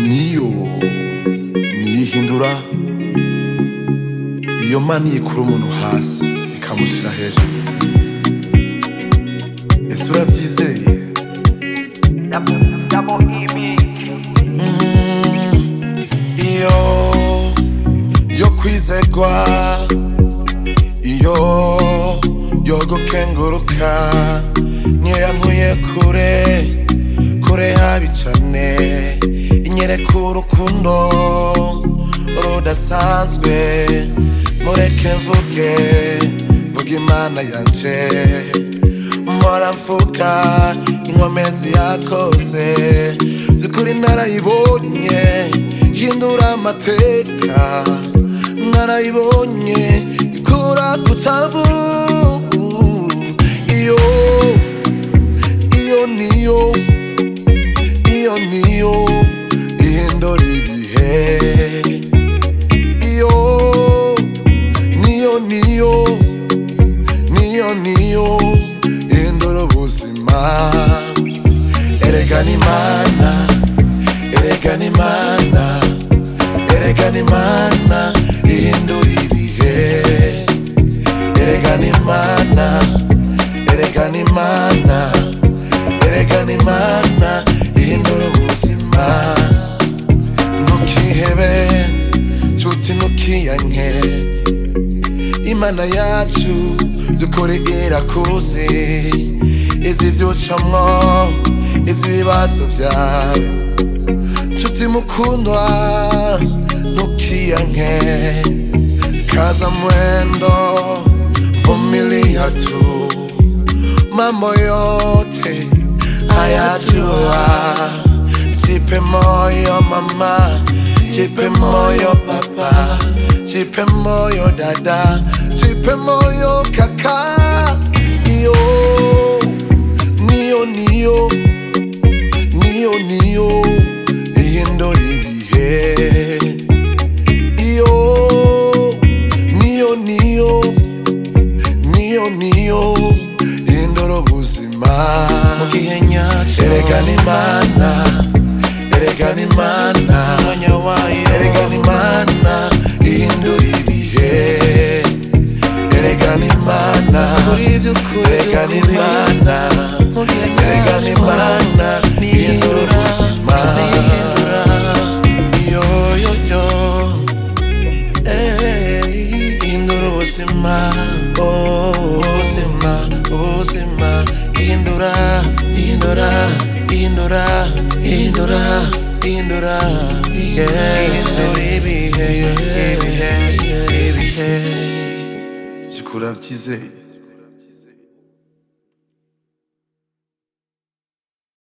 niyo niyihindura iyo Mana yikura umuntu hasi ikamushira hejuru. Ese uravyizeye? Iyo kwizegwa, iyo yo gukenguruka, niyo yankuye kure habi cane, inyereka urukundo rudasanzwe. Mureke mvuge Imana yanje, mpora mvuga inkomezi yakoze, zikuri narayibonye hindura amateka, narayibonye ikura kutavu. Iyo niyo ihindura ibihe. Niyo ihindura ubuzima. Erega ni Imana, erega ni Imana, erega ni Imana ihindura ibihe. Erega ni Imana, erega ni Imana, erega ni Imana ihindura ubuzima. Ntukihebe nshuti, ntukiyanke, Imana yacu dukore irakuzi. Izi vyucamwo, izi bibazo vyawe, nshuti mukundwa ntukiyanke. Kaza mwendo, vumilia tu, mambo yote hayajua. Jipe moyo mama, jipe moyo papa, jipe moyo dada, jipe moyo kaka. Niyo ihindura ibihe. Niyo ihindura ubuzima. Mugihe nyacyo erega ni Imana, erega ni Imana, erega ni Imana ihindura ibihe. Erega ni Imana, erega ni Imana, erega ni Imana ihindura ubuzima. Ihindura ubuzima, ubuzima ihindura ibihe. Sikuravyize.